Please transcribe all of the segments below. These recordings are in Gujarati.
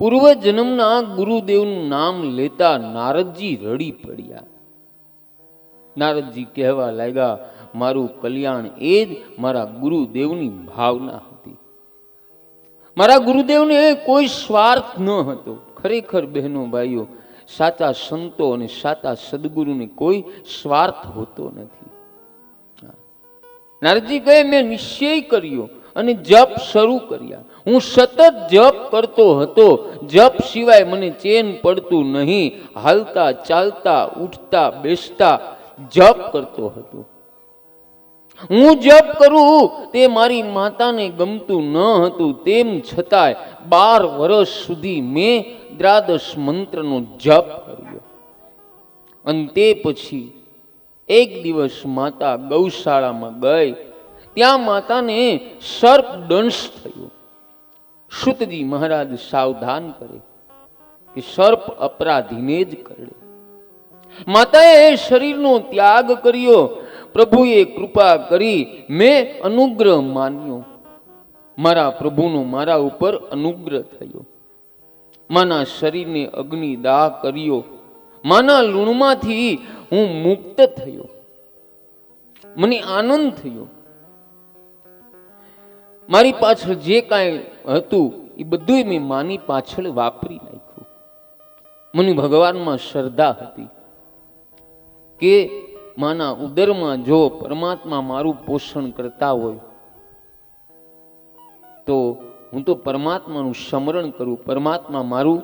પૂર્વ જન્મના ગુરુદેવનું નામ લેતા નારદજી રડી પડ્યા. નારદજી કહેવા લાગ્યા, મારું કલ્યાણ એ જ મારા ગુરુદેવની ભાવના હતી. મારા ગુરુદેવને કોઈ સ્વાર્થ ન હતો. ખરેખર બહેનો ભાઈઓ, સાચા સંતો અને સાચા સદગુરુને કોઈ સ્વાર્થ હોતો નથી. નારદજી કહે, મેં નિશ્ચય કર્યો અને જપ શરૂ કર્યા. હું સતત જપ કરતો હતો. જપ સિવાય મને ચેન પડતું નહીં. હાલતા ચાલતા ઉઠતા બેસતા જપ કરતો હતો. હું જપ કરું તે મારી માતાને ગમતું ન હતું. તેમ છતાંય 12 વર્ષ સુધી મેં દ્વાદશ મંત્રનો જપ કર્યો. અને તે પછી એક દિવસ માતા ગૌશાળામાં ગઈ. ત્યાં માતાને સર્પ દંશ થયો. શુતજી મહારાજ સાવધાન કરે કે સર્પ અપરાધીને જ કરડે. માતાએ શરીરનો ત્યાગ કર્યો. પ્રભુએ કૃપા કરી મેં અનુગ્રહ માન્યો. મારા પ્રભુનો મારા ઉપર અનુગ્રહ થયો. માના શરીરને અગ્નિદાહ કર્યો. માના લૂણમાંથી હું મુક્ત થયો. મને આનંદ થયો. મારી પાછળ જે કાંઈ હતું એ બધું મેં માની પાછળ વાપરી નાખ્યું. મને ભગવાનમાં શ્રદ્ધા હતી કે માના ઉદરમાં જો પરમાત્મા મારું પોષણ કરતા હોય તો હું તો પરમાત્માનું સ્મરણ કરું. પરમાત્મા મારું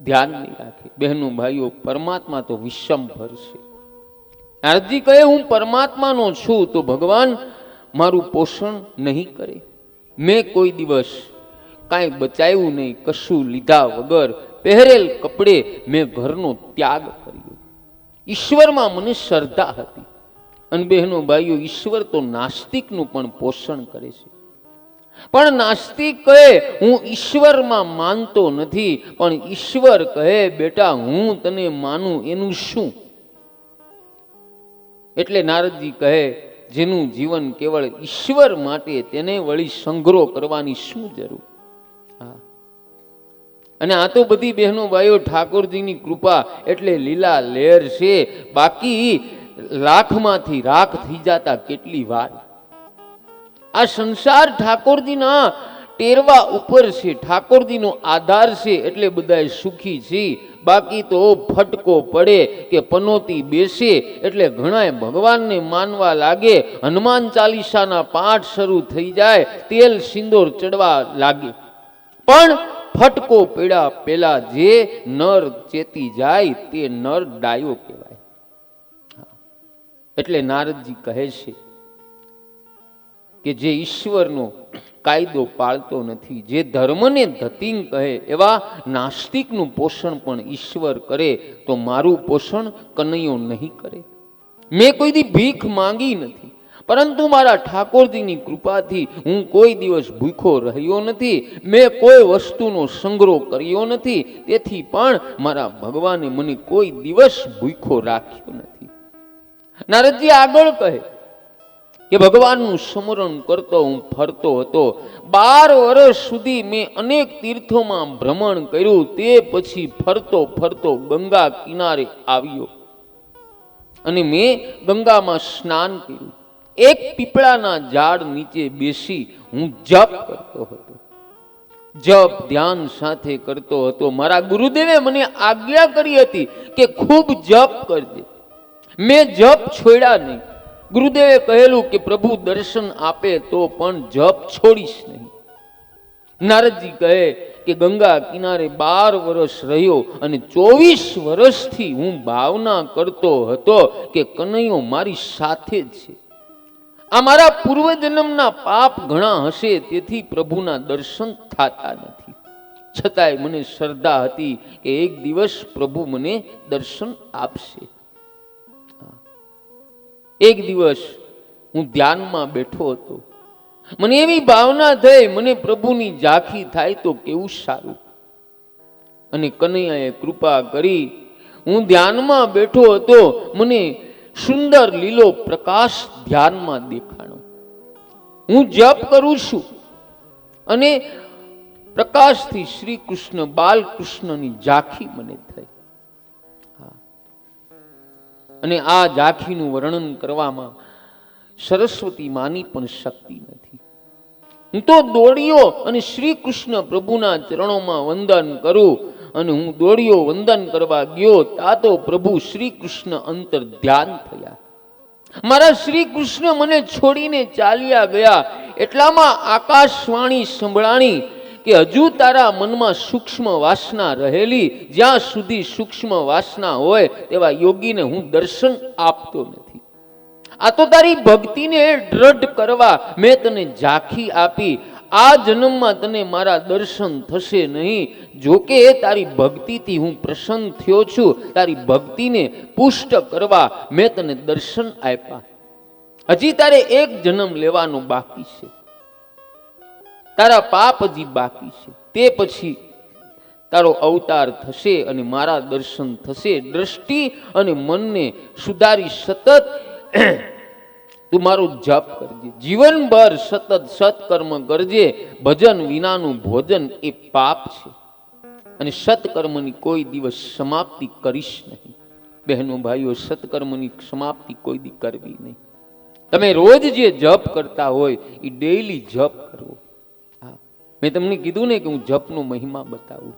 ધ્યાન નહીં રાખે. બહેનો ભાઈઓ, પરમાત્મા તો વિશ્વંભર છે. નારદજી કહે, હું પરમાત્માનો છું તો ભગવાન મારું પોષણ નહીં કરે. મેં કોઈ દિવસ કાંઈ બચાવ્યું નહીં. કશું લીધા વગર પહેરેલ કપડે મેં ઘરનો ત્યાગ કર્યો. ઈશ્વરમાં મને શ્રદ્ધા હતી. અને બહેનો ભાઈઓ, ઈશ્વર તો નાસ્તિકનું પણ પોષણ કરે છે. પણ નાસ્તિક કહે, હું ઈશ્વરમાં માનતો નથી. પણ ઈશ્વર કહે, બેટા હું તને માનું એનું શું? એટલે નારદજી કહે, જેનું જીવન કેવળ ઈશ્વર માટે, તેને વળી સંગ્રહ કરવાની શું જરૂર? અને આ તો બધી બહેનો ભાઈઓ ઠાકોરજીની કૃપા એટલે લીલા લહેર છે. બાકી લાખમાંથી રાખ થઈ જતા કેટલી વાર. આ સંસાર ઠાકોરજીના ટેરવા ઉપર છે. ઠાકોરજીનો આધાર છે એટલે બધા સુખી છે. બાકી તો ફટકો પડે કે પનોતી બેસે એટલે ઘણાય ભગવાનને માનવા લાગે. હનુમાન ચાલીસાના પાઠ શરૂ થઈ જાય, તેલ સિંદૂર ચડવા લાગે. પણ ફટકો પડ્યા પેલા જે નર ચેતી જાય તે નર ડાયો કહેવાય. એટલે નારદજી કહે છે કે જે ઈશ્વરનો કાયદો પાળતો નથી, જે ધર્મને ધતિંગ કહે એવા નાસ્તિકનું પોષણ પણ ઈશ્વર કરે તો મારું પોષણ કનૈયો નહીં કરે. મેં કોઈ દી ભીખ માંગી નથી, પરંતુ મારા ઠાકોરજીની કૃપાથી હું કોઈ દિવસ ભૂખો રહ્યો નથી. મેં કોઈ વસ્તુનો સંગ્રહ કર્યો નથી. તેથી પણ મારા ભગવાને મને કોઈ દિવસ ભૂખો રાખ્યો નથી. નારદજી આગળ કહે કે ભગવાનનું સ્મરણ કરતો હું ફરતો હતો. 12 વર્ષ સુધી મેં અનેક તીર્થોમાં ભ્રમણ કર્યું. તે પછી ફરતો ફરતો ગંગા કિનારે આવ્યો અને મેં ગંગામાં સ્નાન કર્યું. એક પીપળાના ઝાડ નીચે બેસી હું જપ કરતો હતો. જપ ધ્યાન સાથે કરતો હતો. મારા ગુરુદેવે મને આજ્ઞા કરી હતી કે ખૂબ જપ કરજે. મેં જપ છોડ્યા નહીં. ગુરુદેવે કહેલું કે પ્રભુ દર્શન આપે તો પણ જપ છોડીશ નહીં. નારદજી કહે કે ગંગા કિનારે 12 વર્ષ રહ્યો અને 24 વર્ષથી હું ભાવના કરતો હતો કે કનૈયો મારી સાથે જ છે. આ મારા પૂર્વજન્મના પાપ ઘણા હશે, તેથી પ્રભુના દર્શન થતા નથી. છતાંય મને શ્રદ્ધા હતી કે એક દિવસ પ્રભુ મને દર્શન આપશે. એક દિવસ હું ધ્યાનમાં બેઠો હતો. મને એવી ભાવના થઈ, મને પ્રભુની ઝાંખી થાય તો કેવું સારું. અને કનૈયાએ કૃપા કરી. હું ધ્યાનમાં બેઠો હતો. મને સુંદર લીલો પ્રકાશ ધ્યાનમાં દેખાણો. હું જપ કરું છું અને પ્રકાશથી શ્રી કૃષ્ણ બાલકૃષ્ણની ઝાંખી મને થઈ. અને આ ઝાંખીનું વર્ણન કરવામાં સરસ્વતી માની પણ શક્તિ નથી. હું તો દોડ્યો અને શ્રી કૃષ્ણ પ્રભુના ચરણોમાં વંદન કરું, અને હું દોડ્યો વંદન કરવા ગયો તા તો પ્રભુ શ્રી કૃષ્ણ અંતર ધ્યાન થયા. મારા શ્રી કૃષ્ણ મને છોડીને ચાલ્યા ગયા. એટલામાં આકાશવાણી સંભળાણી કે હજુ તારા મનમાં સૂક્ષ્મ વાસના રહેલી, જ્યાં સુધી સૂક્ષ્મ વાસના હોય તેવા યોગીને હું દર્શન આપતો નથી. આ તો તારી ભક્તિને દ્રઢ કરવા મેં તને ઝાંખી આપી. આ જન્મમાં તને મારા દર્શન થશે નહીં. જોકે તારી ભક્તિથી હું પ્રસન્ન થયો છું. તારી ભક્તિને પુષ્ટ કરવા મેં તને દર્શન આપ્યા. હજી તારે એક જન્મ લેવાનો બાકી છે. તારા પાપ હજી બાકી છે. તે પછી તારો અવતાર થશે અને મારા દર્શન થશે. દ્રષ્ટિ અને મનને સુધારી સતત તું મારું જપ કરજે. જીવનભર સતત સત્કર્મ કરજે. ભજન વિનાનું ભોજન એ પાપ છે, અને સત્કર્મની કોઈ દિવસ સમાપ્તિ કરીશ નહીં. બહેનો ભાઈઓ, સત્કર્મની સમાપ્તિ કોઈ દી કરવી નહીં. તમે રોજ જે જપ કરતા હોય એ ડેઈલી જપ કરવો. મેં તમને કીધું ને કે હું જપનો મહિમા બતાવું.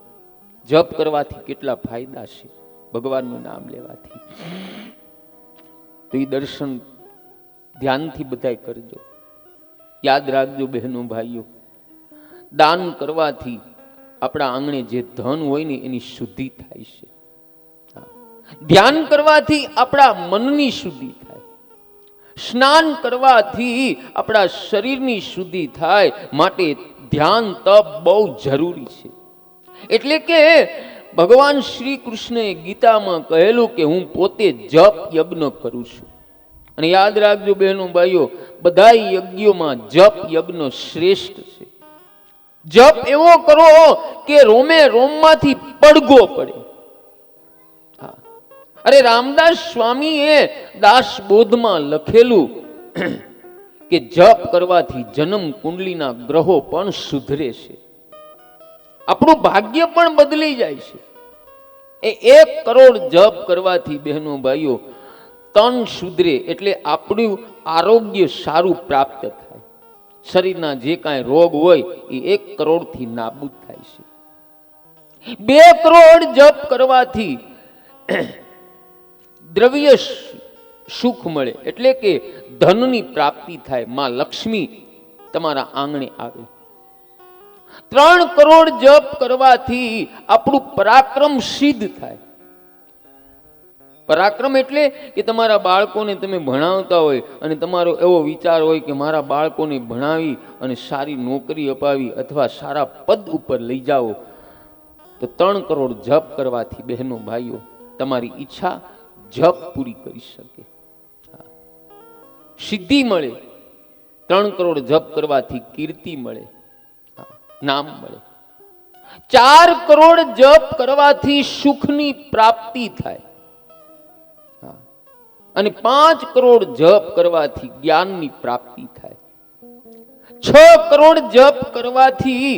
જપ કરવાથી કેટલા ફાયદા છે, ભગવાનનું નામ લેવાથી. તો એ દર્શન ધ્યાનથી બધાય કરજો. યાદ રાખજો બહેનો ભાઈઓ, દાન કરવાથી આપણા આંગણે જે ધન હોય ને એની શુદ્ધિ થાય છે. ધ્યાન કરવાથી આપણા મનની શુદ્ધિ થાય. સ્નાન કરવાથી આપણા શરીરની શુદ્ધિ થાય. માટે ધ્યાન તપ બહુ જરૂરી છે. એટલે કે ભગવાન શ્રી કૃષ્ણએ ગીતામાં કહેલું કે હું પોતે જપ યજ્ઞ કરું છું. અને યાદ રાખજો બહેનો ભાઈઓ, બધા યજ્ઞોમાં જપ યજ્ઞ શ્રેષ્ઠ છે. જપ એવો કરો કે રોમે રોમમાંથી પડઘો પડે. અરે રામદાસ સ્વામીએ દાસબોધમાં લખેલું કે જપ કરવાથી જન્મ કુંડલીના ગ્રહો પણ સુધરે છે. આપણું ભાગ્ય પણ બદલી જાય છે. એ 1 કરોડ જપ કરવાથી બહેનો ભાઈઓ તન સુધરે, એટલે આપણું આરોગ્ય સારું પ્રાપ્ત થાય. શરીરના જે કાંઈ રોગ હોય એ 1 કરોડથી નાબૂદ થાય છે. 2 કરોડ જપ કરવાથી દ્રવ્ય સુખ મળે, એટલે કે ધનની પ્રાપ્તિ થાય. માં લક્ષ્મી તમારા આંગણે આવે. 3 કરોડ જપ કરવાથી આપણું પરાક્રમ સિદ્ધ થાય. પરાક્રમ એટલે કે તમારા બાળકોને તમે ભણાવતા હોય અને તમારો એવો વિચાર હોય કે મારા બાળકોને ભણાવી અને સારી નોકરી અપાવી અથવા સારા પદ ઉપર લઈ જાઓ, તો 3 કરોડ જપ કરવાથી બહેનો ભાઈઓ તમારી ઈચ્છા જપ પૂરી કરી શકે. સિદ્ધિ મળે. 3 કરોડ જપ કરવાથી કીર્તિ મળે, નામ મળે. 4 કરોડ જપ કરવાથી સુખની પ્રાપ્તિ થાય. અને 5 કરોડ જપ કરવાથી જ્ઞાનની પ્રાપ્તિ થાય. 6 કરોડ જપ કરવાથી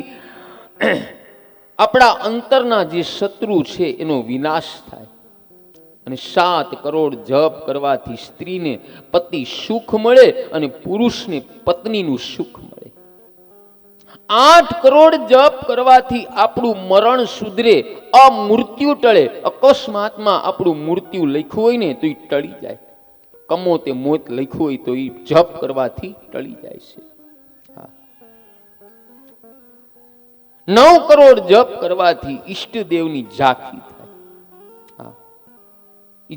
આપણા અંતરના જે શત્રુ છે એનો વિનાશ થાય. અને 7 કરોડ જપ કરવાથી સ્ત્રીને પતિ સુખ મળે અને પુરુષને પત્નીનું સુખ મળે. 8 કરોડ જપ કરવાથી આપણું મરણ સુધરે, અમૃત્યુ ટળે. અકસ્માતમાં આપણું મૃત્યુ લખ્યું હોય ને તો એ ટળી જાય. કમો તે મોત લખ્યું હોય તો એ જપ કરવાથી ટળી જાય છે. 9 કરોડ જપ કરવાથી ઈષ્ટદેવની ઝાંખી થાય.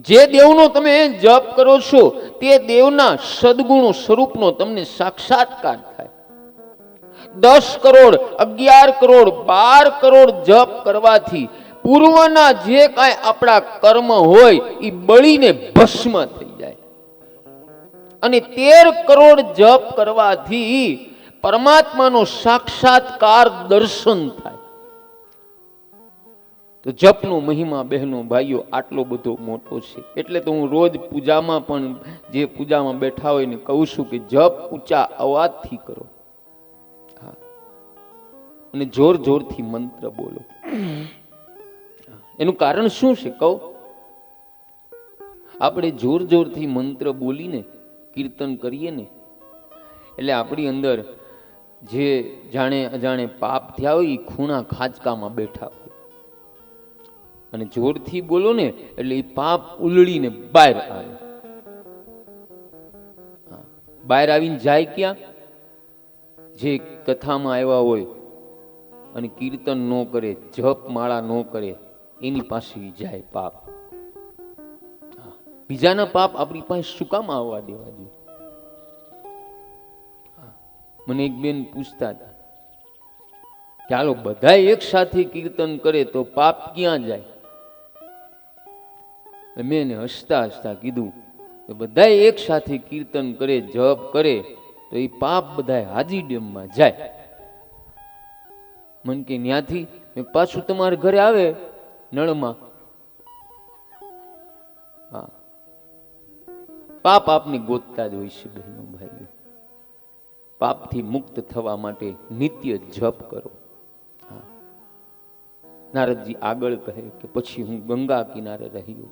જે દેવનો તમે જપ કરો છો તે દેવના સદગુણો સ્વરૂપનો તમને સાક્ષાત્કાર થાય. 10 કરોડ, 11 કરોડ, 12 કરોડ જપ કરવાથી પૂર્વના જે કાંઈ આપણા કર્મ હોય એ બળીને ભસ્મ થઈ જાય. અને 13 કરોડ જપ કરવાથી પરમાત્માનો સાક્ષાત્કાર દર્શન થાય. તો જપનો મહિમા બહેનો ભાઈઓ આટલો બધો મોટો છે. એટલે તો હું રોજ પૂજામાં પણ જે પૂજામાં બેઠા હોય ને કહું છું કે જપ ઊંચા અવાજથી કરો. અને જોર જોરથી મંત્ર બોલો. એનું કારણ શું છે કહું? આપણે જોર જોરથી મંત્ર બોલીને કીર્તન કરીએ ને એટલે આપણી અંદર જે જાણે અજાણે પાપ થયા હોય એ ખૂણા ખાંચકામાં બેઠા હોય, અને જોરથી બોલો ને એટલે એ પાપ ઉલળીને બહાર આવે. બહાર આવીને જાય ક્યાં? જે કથામાં આવ્યા હોય અને કીર્તન ન કરે, જપ માળા ન કરે, એની પાસે જાય પાપ. બીજાના પાપ આપણી પાસે શું કામ આવવા દેવા જોઈએ? મને એક બેન પૂછતા હતા, ચાલો બધા એક સાથે કીર્તન કરે તો પાપ ક્યાં જાય? મેં એને હસતા હસતા કીધું કે બધા એક સાથે કીર્તન કરે, જપ કરે તો એ પાપ બધા હાજી ડેમમાં જાય. મન કે ન્યાથી પાછું તમારા ઘરે આવે નળમાં. હા, પાપ આપને ગોતતા જ હોય છે બહેનો ભાઈઓ. પાપથી મુક્ત થવા માટે નિત્ય જપ કરો. નારદજી આગળ કહે કે પછી હું ગંગા કિનારે રહ્યો.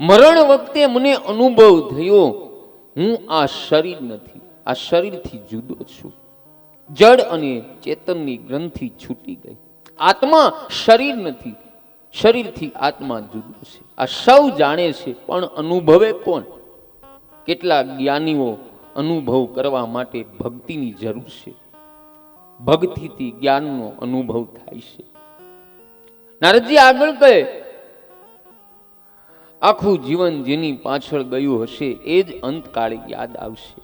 મરણ વખતે મને અનુભવ થયો હું આ શરીર નથી, આ શરીરથી જુદો છું. જડ અને ચેતનની ગ્રંથિ છૂટી ગઈ. આત્મા શરીર નથી, શરીરથી આત્મા જુદો છે. આ સૌ જાણે છે, પણ અનુભવે કોણ? કેટલાક જ્ઞાનીઓ અનુભવ કરવા માટે ભક્તિની જરૂર છે. ભક્તિથી જ્ઞાનનો અનુભવ થાય છે. નારદજી આગળ કહે, આખું જીવન જેની પાછળ ગયું હશે એ જ અંતકાળે યાદ આવશે.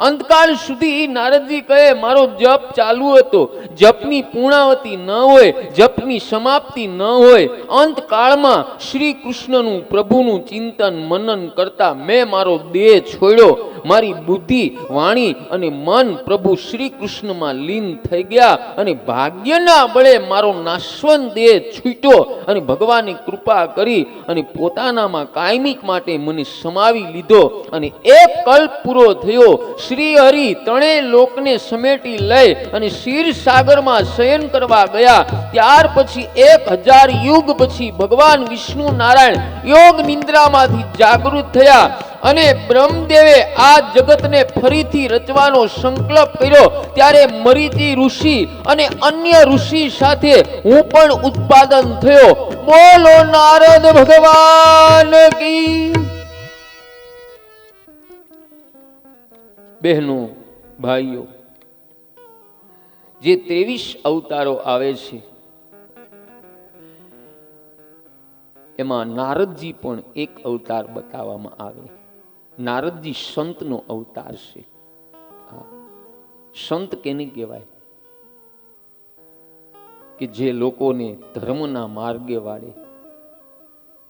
અંતકાળ સુધી નારદજી કહે મારો જપ ચાલુ હતો, જપની પૂર્ણાવતી ન હોય, જપની સમાપ્તિ ન હોય. અંતકાળમાં શ્રી કૃષ્ણનું પ્રભુનું ચિંતન મનન કરતા મેં મારો દેહ છોડ્યો. મારી બુદ્ધિ, વાણી અને મન પ્રભુ શ્રી કૃષ્ણમાં લીન થઈ ગયા અને ભાગ્યના બળે મારો નાશવંત દેહ છૂટ્યો અને ભગવાને કૃપા કરી અને પોતાનામાં કાયમિક માટે મને સમાવી લીધો અને એક કલ્પ પૂરો થયો. શ્રી હરિ ત્રણેય લોકને સમેટી લઈ અને ક્ષીર સાગરમાં શયન કરવા ગયા. ત્યાર પછી 1000 યુગ પછી ભગવાન વિષ્ણુ નારાયણ યોગ નિંદ્રામાંથી જાગૃત થયા અને બ્રહ્મદેવે આ જગતને ફરીથી રચવાનો સંકલ્પ કર્યો. ત્યારે મરીચી ઋષિ અને અન્ય ઋષિ સાથે હું પણ ઉત્પાદન થયો. બોલો નારદ ભગવાન કી. બહેનો ભાઈઓ, જે 23 અવતારો આવે છે એમાં નારદજી પણ એક અવતાર બતાવવામાં આવે. નારદજી સંતનો અવતાર છે. સંત કેને કહેવાય? કે જે લોકોને ધર્મના માર્ગે વાળે,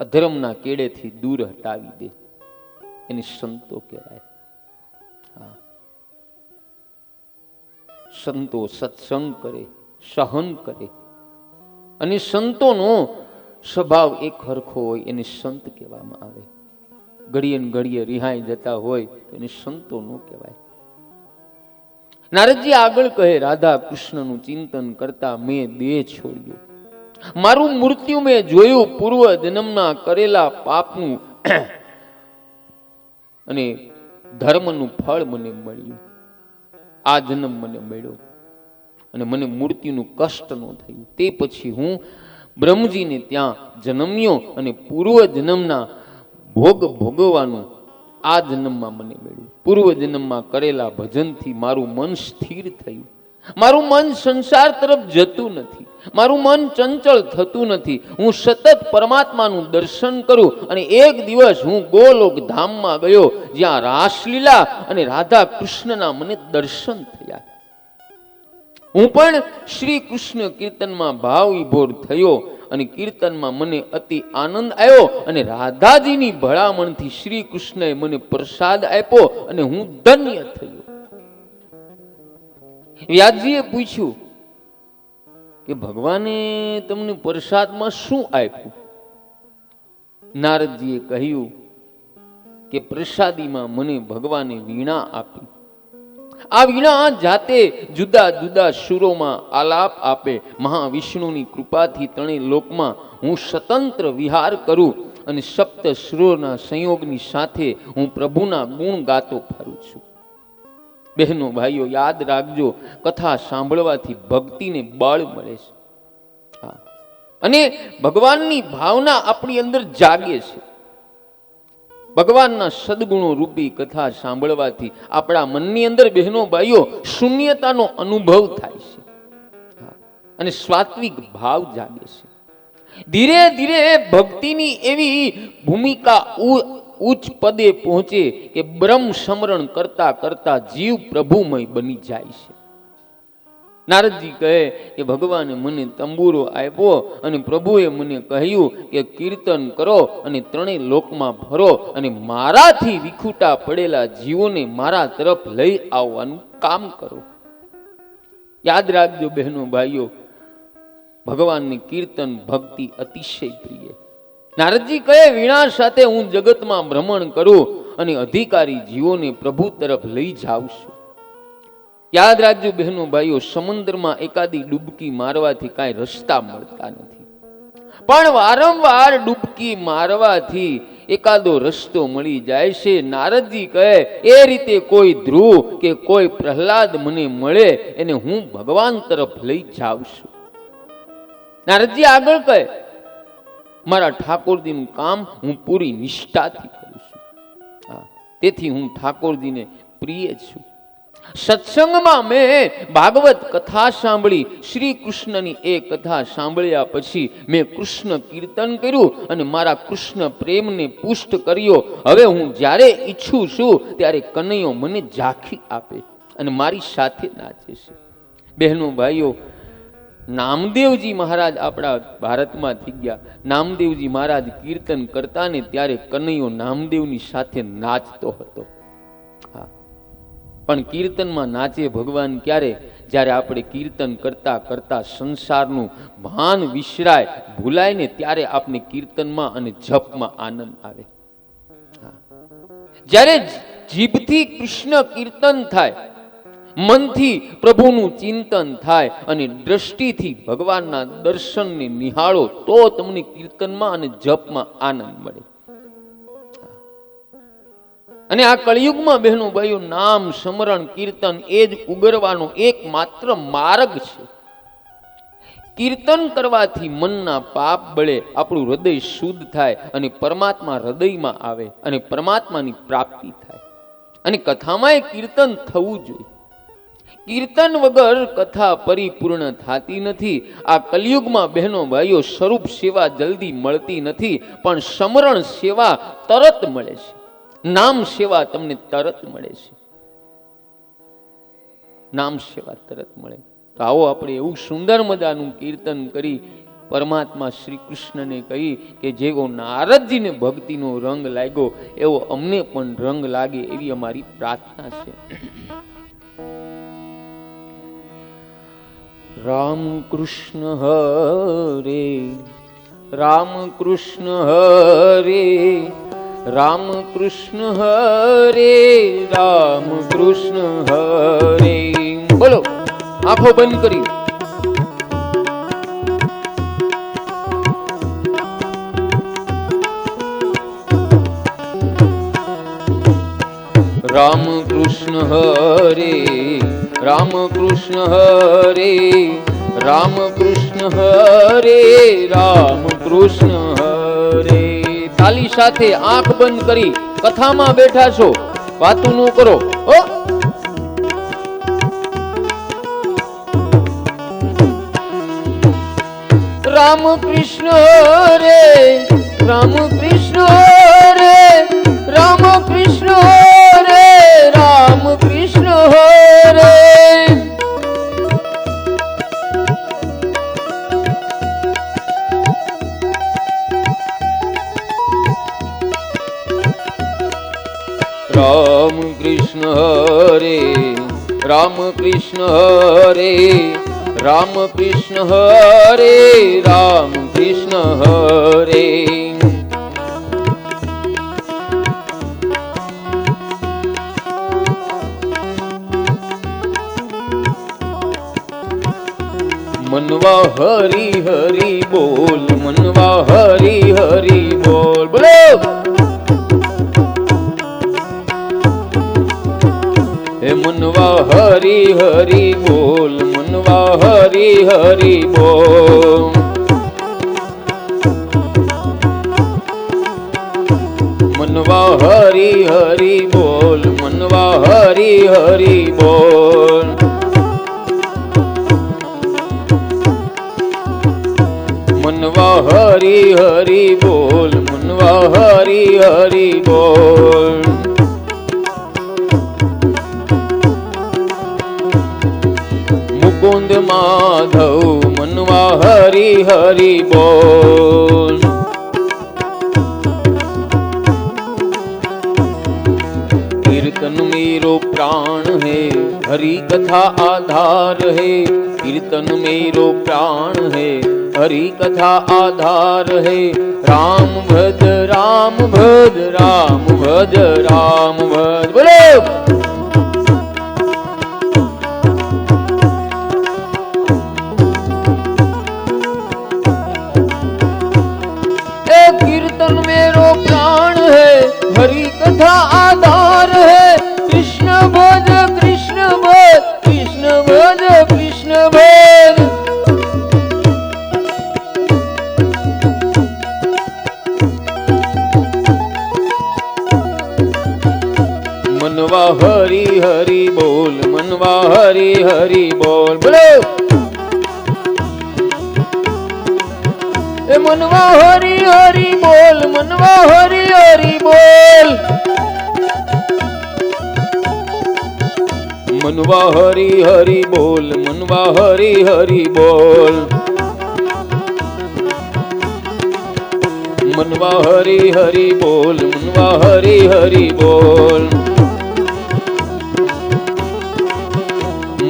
અધર્મના કેડેથી દૂર હટાવી દે, એને સંતો કહેવાય. સંતો સત્સંગ કરે, સહન કરે, અને સંતોનો સ્વભાવ એક હરખો હોય એને સંત કહેવામાં આવે. ઘડીએ ને ઘડીએ રિહાઈ જતા હોય તો એને સંતો ન કહેવાય. નારદજી આગળ કહે, રાધા કૃષ્ણનું ચિંતન કરતા મેં દેહ છોડ્યો. મારું મૃત્યુ મેં જોયું, પૂર્વ જન્મના કરેલા પાપનું અને ધર્મનું ફળ મને મળ્યું. આ જન્મ મને મળ્યો અને મને મૃત્યુનું કષ્ટ ન થયું. તે પછી હું બ્રહ્મજીને ત્યાં જન્મ્યો અને પૂર્વ જન્મના ભોગ ભોગવવાનું આ જન્મમાં મને મળ્યું. પૂર્વ જન્મમાં કરેલા ભજનથી મારું મન સ્થિર થયું. મારું મન સંસાર તરફ જતું નથી, મારું મન ચંચળ થતું નથી. હું સતત પરમાત્માનું દર્શન કરું અને એક દિવસ હું ગોલોક ધામમાં ગયો જ્યાં રાસલીલા અને રાધા કૃષ્ણના મને દર્શન થયા. હું પણ શ્રી કૃષ્ણ કીર્તનમાં ભાવ વિભોર થયો અને કીર્તનમાં મને અતિ આનંદ આવ્યો અને રાધાજીની ભલામણથી શ્રી કૃષ્ણએ મને પ્રસાદ આપ્યો અને હું ધન્ય થયો. વ્યાસજીએ પૂછ્યું કે ભગવાને તમને પ્રસાદમાં શું આપ્યું? નારદજીએ કહ્યું કે પ્રસાદીમાં મને ભગવાને વીણા આપી આ વીણા જાતે જુદા જુદા સુરોમાં આલાપ આપે. મહાવિષ્ણુની કૃપાથી ત્રણેય લોકમાં હું સ્વતંત્ર વિહાર કરું અને સપ્ત સુરોના સંયોગની સાથે હું પ્રભુના ગુણ ગાતો ફરું છું. બહેનો ભાઈઓ, યાદ રાખજો, કથા સાંભળવાથી ભક્તિને બળ મળે છે. અને ભગવાનની ભાવના આપણી અંદર જાગે છે. ભગવાનના સદગુણો રૂપી કથા સાંભળવાથી આપણા મનની અંદર, બહેનો ભાઈઓ, શૂન્યતાનો અનુભવ થાય છે અને સાત્વિક ભાવ જાગે છે. ધીરે ધીરે ભક્તિની એવી ભૂમિકા ઉચ્ચ પદે પહોંચે કે બ્રહ્મ સ્મરણ કરતા કરતા જીવ પ્રભુમય બની જાય છે. નારદજી કહે કે ભગવાને મને તંબુરો આપ્યો અને પ્રભુએ મને કહ્યું કે કીર્તન કરો અને ત્રણેય લોકમાં ફરો અને મારાથી વિખૂટા પડેલા જીવોને મારા તરફ લઈ આવવાનું કામ કરો. યાદ રાખજો બહેનો ભાઈઓ, ભગવાનને કીર્તન ભક્તિ અતિશય પ્રિય. નારદજી કહે, વીણા સાથે હું જગતમાં ભ્રમણ કરું અને અધિકારી જીવોને પ્રભુ તરફ લઈ જાઉં છું. યાદ રાખજો બહેનો ભાઈઓ, સમુદ્રમાં એકાદી ડૂબકી મારવાથી કાંઈ રસ્તા મળતા નથી, પણ વારંવાર ડૂબકી મારવાથી એકાદો રસ્તો મળી જાય છે. નારદજી કહે, એ રીતે કોઈ ધ્રુવ કે કોઈ પ્રહલાદ મને મળે એને હું ભગવાન તરફ લઈ જાઉં છું. નારદજી આગળ કહે, મારા ઠાકોરજીનું કામ હું પૂરી નિષ્ઠાથી કરું છું. તેથી હું ઠાકોરજીને પ્રિય છું. સત્સંગમાં મેં ભાગવત કથા સાંભળી. શ્રી કૃષ્ણની એ કથા સાંભળ્યા પછી મેં કૃષ્ણ કીર્તન કર્યું અને મારા કૃષ્ણ પ્રેમને પુષ્ટ કર્યો. હવે હું જ્યારે ઈચ્છું છું ત્યારે કનૈયો મને ઝાંખી આપે અને મારી સાથે નાચે છે. બહેનો ભાઈઓ, નામદેવજી મહારાજ આપણા ભારતમાં થઈ ગયા. નામદેવજી મહારાજ કીર્તન કરતા ને ત્યારે કનૈયો નામદેવની સાથે નાચતો હતો. પણ કીર્તનમાં નાચે ભગવાન ક્યારે? જ્યારે આપણે કીર્તન કરતા કરતા સંસારનું ભાન વિસરાય, ભૂલાય ને ત્યારે આપણે કીર્તનમાં અને જપમાં આનંદ આવે. જ્યારે જીભથી કૃષ્ણ કીર્તન થાય, મનથી પ્રભુનું ચિંતન થાય અને દ્રષ્ટિથી ભગવાનના દર્શનને નિહાળો, તો તમને કીર્તનમાં અને જપમાં આનંદ મળે. અને આ કળિયુગમાં બહેનો ભાઈઓ, નામ સ્મરણ કીર્તન એ જ ઉગરવાનો એકમાત્ર માર્ગ છે. કીર્તન કરવાથી મનના પાપ બળે, આપણું હૃદય શુદ્ધ થાય અને પરમાત્મા હૃદયમાં આવે અને પરમાત્માની પ્રાપ્તિ થાય. અને કથામાં એ કીર્તન થવું જોઈએ. કીર્તન વગર કથા પરિપૂર્ણ થતી નથી. આ કલિયુગમાં બહેનો ભાઈઓ, સ્વરૂપ સેવા જલ્દી મળતી નથી, પણ સ્મરણ સેવા તરત મળે છે. નામ સેવા તમને તરત મળે છે. નામ સેવા તરત મળે. તો આવો આપણે એવું સુંદર મજાનું કીર્તન કરી પરમાત્મા શ્રી કૃષ્ણને કહી કે જેવો નારદજીને ભક્તિનો રંગ લાગ્યો એવો અમને પણ રંગ લાગે, એવી અમારી પ્રાર્થના છે. રામ કૃષ્ણ હરે રામ કૃષ્ણ હરે રામ કૃષ્ણ હરે રામ કૃષ્ણ હરે. બોલો, આંખો બંધ કરી. રામ કૃષ્ણ હરે રામ કૃષ્ણ હરે રામ કૃષ્ણ હરે રામ કૃષ્ણ હરે. તાલી સાથે આંખ બંધ કરી કથામાં બેઠા છો, વાતું ન કરો. રામ કૃષ્ણ હરે રામ કૃષ્ણ હરે રામ કૃષ્ણ હરે રામ કૃષ્ણ હરે. રામ કૃષ્ણ હરે રામ કૃષ્ણ હરે રામ કૃષ્ણ હરે રામ કૃષ્ણ હરે. મનવા હરી હરી બોલ, મનવા હરી હરી બોલ. બોલો હે મનવા હરી હરી બોલ, મનવા હરી હરી બોલ. મનવા હરી હરી બોલ, મનવા હરી હરી બોલ. મનવા હરી હરી બોલ, મનવા હરી હરી બોલ. મુકુંદ માધવ મનવા હરી હરી બોલ. कीर्तन मेरो प्राण है, हरि कथा आधार है. कीर्तन मेरो प्राण है, हरि कथा आधार है. राम भज राम भज राम भज राम भज. बोलो कीर्तन मेरो प्राण है, हरि कथा आधार है. कृष्ण भज कृष्ण भज, कृष्ण भज कृष्ण भज. मनवा हरि हरि बोल, मनवा हरि हरि बोल. बोलो मनवा हरि हरि बोल, मनवा हरि हरि बोल. मनवा हरि हरि बोल, मनवा हरि हरि बोल. मनवा हरि हरि बोल, मनवा हरि हरि बोल.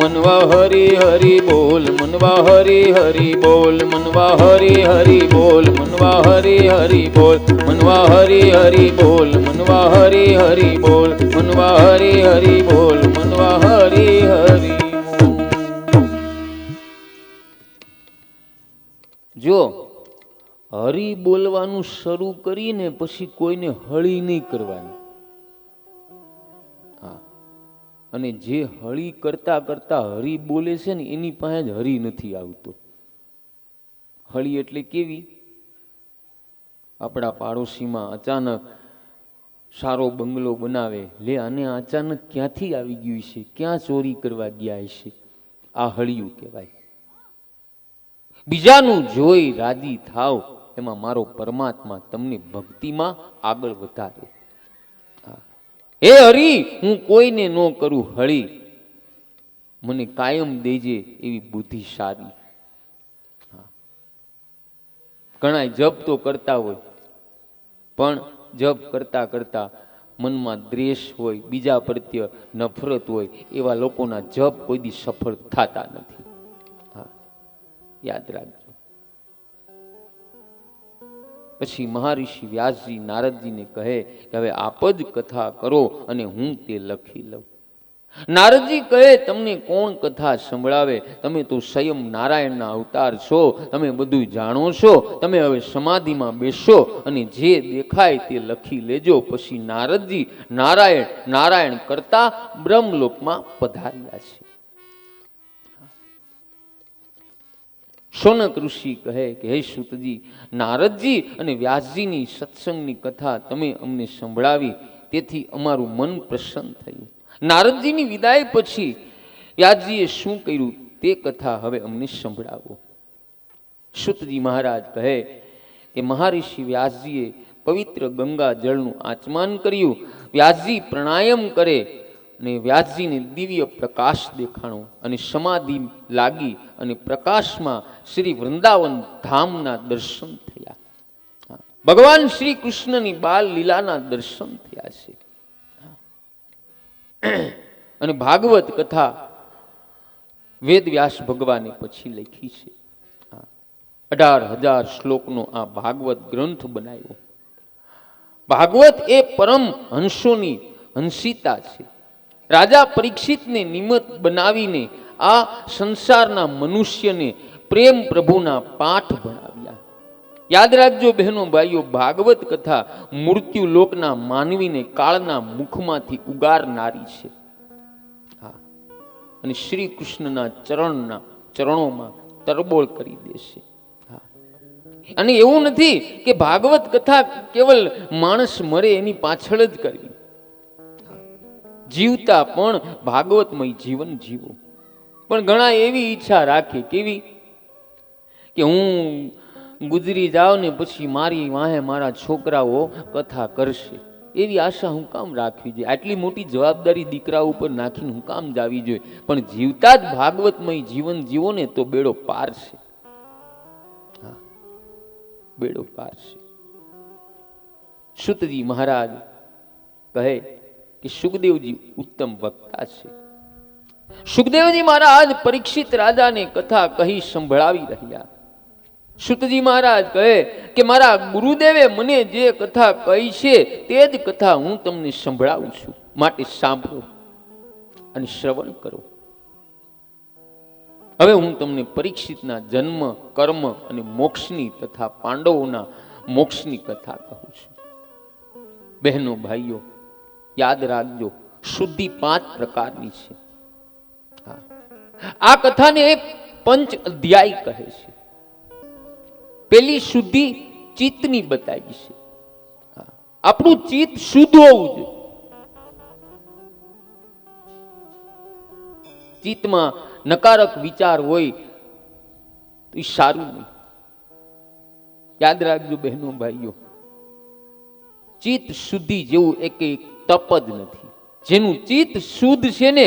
मनवा हरि हरि बोल, मनवा हरि हरि बोल. मनवा हरि हरि बोल, मनवा हरि हरि बोल. मनवा हरि हरि बोल, मनवा हरि हरि बोल. मनवा हरि हरि बोल, मनवा हरि हरि बोल. જો હરી બોલવાનું શરૂ કરીને પછી કોઈને હળી નહીં કરવાની. અને જે હળી કરતા કરતા હરી બોલે છે ને એની પાસે જ હરી નથી આવતો. હળી એટલે કેવી? આપણા પાડોશીમાં અચાનક સારો બંગલો બનાવે, લે આને અચાનક ક્યાંથી આવી ગયું છે, ક્યાં ચોરી કરવા ગયા છે, આ હળિયું કહેવાય. બીજાનું જોઈ રાજી થાવ, એમાં મારો પરમાત્મા તમને ભક્તિમાં આગળ વધારે. હે હરી, હું કોઈને ન કરું હળી, મને કાયમ દેજે એવી બુદ્ધિ સારી. ઘણા જપ તો કરતા હોય, પણ જપ કરતા કરતા મનમાં દ્વેષ હોય, બીજા પ્રત્યે નફરત હોય, એવા લોકોના જપ કોઈ દી સફળ થતા નથી. યાદ રાખજો. પછી મહાઋષિ વ્યાસજી નારદજીને કહે કે હવે આપ જ કથા કરો અને હું તે લખી લઉં. નારદજી કહે તમને કોણ કથા સંભળાવે, તમે તો સ્વયં નારાયણના અવતાર છો, તમે બધું જાણો છો. તમે હવે સમાધિમાં બેસો અને જે દેખાય તે લખી લેજો. પછી નારદજી નારાયણ નારાયણ કરતા બ્રહ્મલોકમાં પધાર્યા છે. શૌનક ઋષિ કહે કે હે સૂતજી, નારદજી અને વ્યાસજીની સત્સંગની કથા તમે અમને સંભળાવી, તેથી અમારું મન પ્રસન્ન થયું. નારદજીની વિદાય પછી વ્યાસજીએ શું કર્યું તે કથા હવે અમને સંભળાવો. સૂતજી મહારાજ કહે કે મહાઋષિ વ્યાસજીએ પવિત્ર ગંગા જળનું આચમાન કર્યું. વ્યાસજી પ્રાણાયામ કરે અને વ્યાસજીને દિવ્ય પ્રકાશ દેખાણો અને સમાધિ લાગી અને પ્રકાશમાં શ્રી વૃંદાવન ધામના દર્શન થયા. ભગવાન શ્રી કૃષ્ણની બાલ લીલાના દર્શન થયા છે. અને ભાગવત કથા વેદ વ્યાસ ભગવાને પછી લખી છે. 18,000 શ્લોકનો આ ભાગવત ગ્રંથ બનાવ્યો. ભાગવત એ પરમ હંસોની હંસિતા છે. રાજા પરીક્ષિતને નિમિત્ત બનાવીને આ સંસારના મનુષ્યને પ્રેમ પ્રભુના પાઠ ભણાવ્યા. યાદ રાખજો બહેનો ભાઈઓ, ભાગવત કથા મૃત્યુ લોકના માનવીને કાળના મુખમાંથી ઉગારનારી છે. હા, અને શ્રી કૃષ્ણના ચરણોમાં તરબોળ કરી દેશે. અને એવું નથી કે ભાગવત કથા કેવલ માણસ મરે એની પાછળ જ કરવી. જીવતા પણ ભાગવતમય જીવન જીવો. પણ ઘણા એવી ઈચ્છા રાખે, કેવી કે હું ગુજરી જાવ ને પછી મારી વાહે મારા છોકરાઓ કથા કરશે. એવી આશા હું કામ રાખવી જોઈએ? આટલી મોટી જવાબદારી દીકરા ઉપર નાખીને હું કામ જાવી જોઈએ? પણ જીવતા જ ભાગવતમય જીવન જીવો ને તો બેડો પાર છે. બેડો પાર છે. સુતજી મહારાજ કહે કે સુખદેવજી ઉત્તમ વક્તા છે. સુખદેવજી મહારાજ પરીક્ષિત રાજાને કથા કહી સંભળાવી રહ્યા. સુતજી મહારાજ કહે કે મારા ગુરુદેવે મને જે કથા કહી છે તે જ કથા હું તમને સંભળાવું છું, માટે સાંભળો અને શ્રવણ કરો. હવે હું તમને પરીક્ષિતના જન્મ, કર્મ અને મોક્ષની તથા પાંડવોના મોક્ષની કથા કહું છું. બહેનો ભાઈઓ, યાદ રાખજો, શુદ્ધિ 5 પ્રકારની છે. આ કથાને એક પંચ અધ્યાય કહે છે. પેલી શુદ્ધિ ચિત્તની બતાવી છે. આપણું ચિત્ત શુદ્ધ હોવું જોઈએ. ચિત્તમાં નકારક વિચાર હોય તો એ સારું નહીં. યાદ રાખજો બહેનો ભાઈઓ, ચિત્ત શુદ્ધિ જેવું એક તપ જ નથી. જેનું ચિત્ત શુદ્ધ છે ને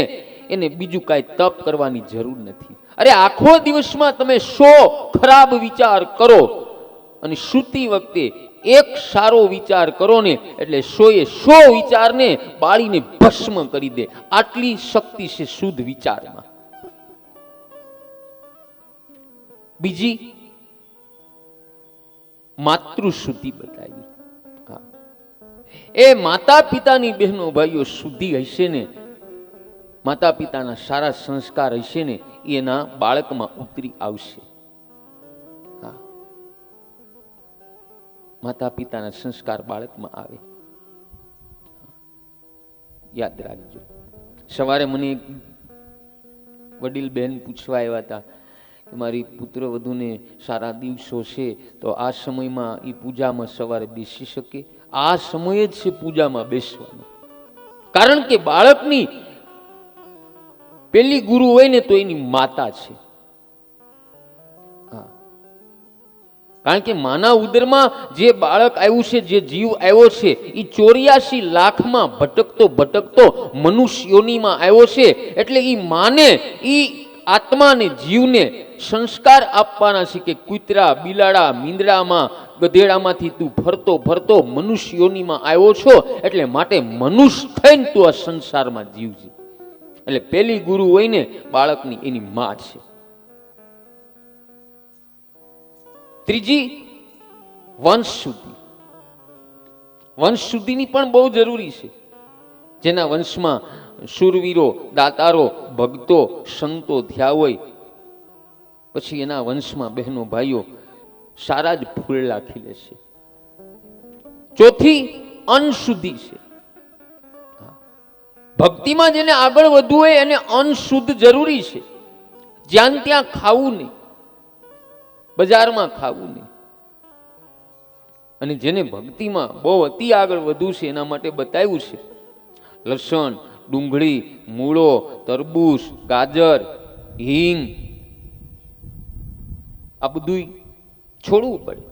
એને બીજું કાંઈ તપ કરવાની જરૂર નથી. અરે આખો દિવસમાં તમે 100 ખરાબ વિચાર કરો અને સૂતી વખતે એક સારો વિચાર કરો ને એટલે 100 વિચારને બાળીને ભસ્મ કરી દે. આટલી શક્તિ છે શુદ્ધ વિચારમાં. બીજી માતૃશુદ્ધિ બતાવી. એ માતા પિતાની બહેનો ભાઈઓ શુદ્ધિ હશે ને, માતા પિતાના સારા સંસ્કાર હશે ને, એના બાળકમાં ઉતરી આવશે. માતા પિતાના સંસ્કાર બાળકમાં આવે. યાદ રાખજો. સવારે મને એક વડીલ બહેન પૂછવા આવ્યા હતા કે મારી પુત્ર વધુને સારા દિવસો છે તો આ સમયમાં એ પૂજામાં સવારે બેસી શકે? આ સમય જ છે પૂજામાં બેસવાનો. કારણ કે બાળકની પેલી ગુરુ હોય ને તો એની માતા છે. કારણ કે માના ઉદરમાં જે બાળક આવ્યું છે, જે જીવ આવ્યો છે, એ 84 લાખમાં ભટકતો મનુષ્યોનીમાં આવ્યો છે. એટલે એ માને, એ આત્માને, જીવને સંસ્કાર આપવાના છે કે કૂતરા, બિલાડા, મીંદડામાં, ગધેડામાંથી તું ફરતો મનુષ્યોનીમાં આવ્યો છો, એટલે માટે મનુષ્ય થઈને તું આ સંસારમાં જીવજે. એટલે પેલી ગુરુ હોય ને બાળકની એની માં છે. ત્રીજી વંશ શુદ્ધિ. વંશ શુદ્ધિની પણ બહુ જરૂરી છે. જેના વંશમાં શૂરવીરો, દાતારો, ભક્તો, સંતો થયા હોય પછી એના વંશમાં બહેનો ભાઈઓ સારા જ ફૂલ રાખી લેશે. ચોથી અનશુદ્ધિ છે. ભક્તિમાં જેને આગળ વધવું હોય એને અનશુદ્ધ જરૂરી છે. જ્યાં ત્યાં ખાવું નહીં, બજારમાં ખાવું નહીં. અને જેને ભક્તિમાં બહુ અતિ આગળ વધવું છે એના માટે બતાવ્યું છે લસણ, ડુંગળી, મૂળો, તરબૂચ, ગાજર, હિંગ, આ બધું છોડવું પડે.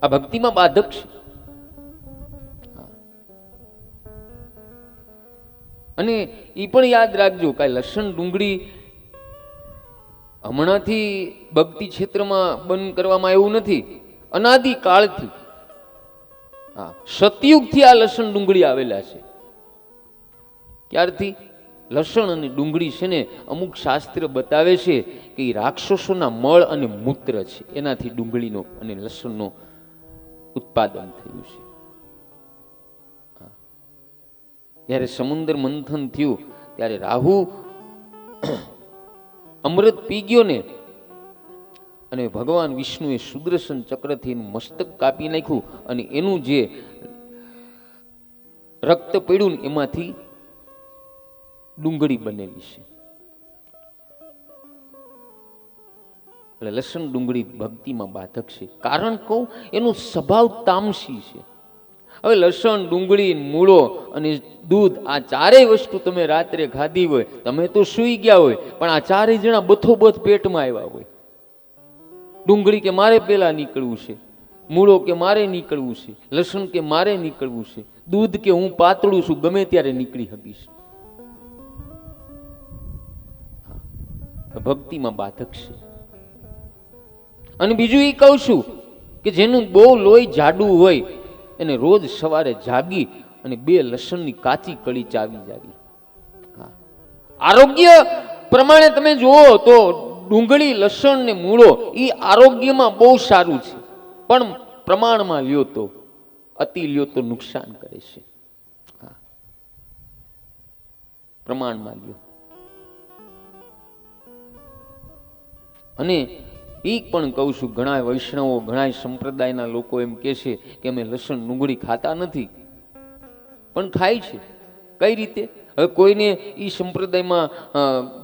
આ ભક્તિમાં બાધક છે. અને એ પણ યાદ રાખજો કે લસણ, ડુંગળી હમણાંથી ભક્તિ ક્ષેત્રમાં બંધ કરવામાં આવ્યું નથી. અનાદિ કાળથી, સતયુગથી આ લસણ ડુંગળી આવેલા છે. ત્યારથી લસણ અને ડુંગળી છે ને અમુક શાસ્ત્ર બતાવે છે કે એ રાક્ષસોના મળ અને મૂત્ર છે. એનાથી ડુંગળીનો અને લસણનો ઉત્પાદન થયું છે. જ્યારે સમુદ્ર મંથન થયું ત્યારે રાહુ અમૃત પી ગયો ને, અને ભગવાન વિષ્ણુએ સુદર્શન ચક્રથી એનું મસ્તક કાપી નાખ્યું, અને એનું જે રક્ત પડ્યું ને એમાંથી ડુંગળી બનેલી છે. એટલે લસણ ડુંગળી ભક્તિમાં બાધક છે. કારણ કહું, એનો સ્વભાવ તામસી છે. હવે લસણ, ડુંગળી, મૂળો અને દૂધ, આ ચારેય વસ્તુ તમે રાત્રે ખાધી હોય, તમે તો સૂઈ ગયા હોય, પણ આ ચારેય જણા બથોબથ પેટમાં આવ્યા હોય. ડુંગળી કે મારે પેલા નીકળવું છે, મૂળો કે મારે નીકળવું છે, લસણ કે મારે નીકળવું છે, દૂધ કે હું પાતળું છું ગમે ત્યારે નીકળી શકીશ. ભક્તિમાં બાધક છે. અને બીજું એ કહું છું કે જેનું બહુ લોહી જાડું હોય એને રોજ સવારે જાગી અને 2 લસણની કાચી કળી ચાવી જાવી. આરોગ્ય પ્રમાણે તમે જુઓ તો ડુંગળી, લસણ ને મૂળો એ આરોગ્યમાં બહુ સારું છે, પણ પ્રમાણમાં લ્યો તો, અતિ લ્યો તો નુકસાન કરે છે. પ્રમાણમાં લ્યો. અને એ પણ કહું છું, ઘણા વૈષ્ણવો, ઘણા સંપ્રદાયના લોકો એમ કહે છે કે અમે લસણ ડુંગળી ખાતા નથી, પણ ખાય છે. કઈ રીતે? હવે કોઈને એ સંપ્રદાયમાં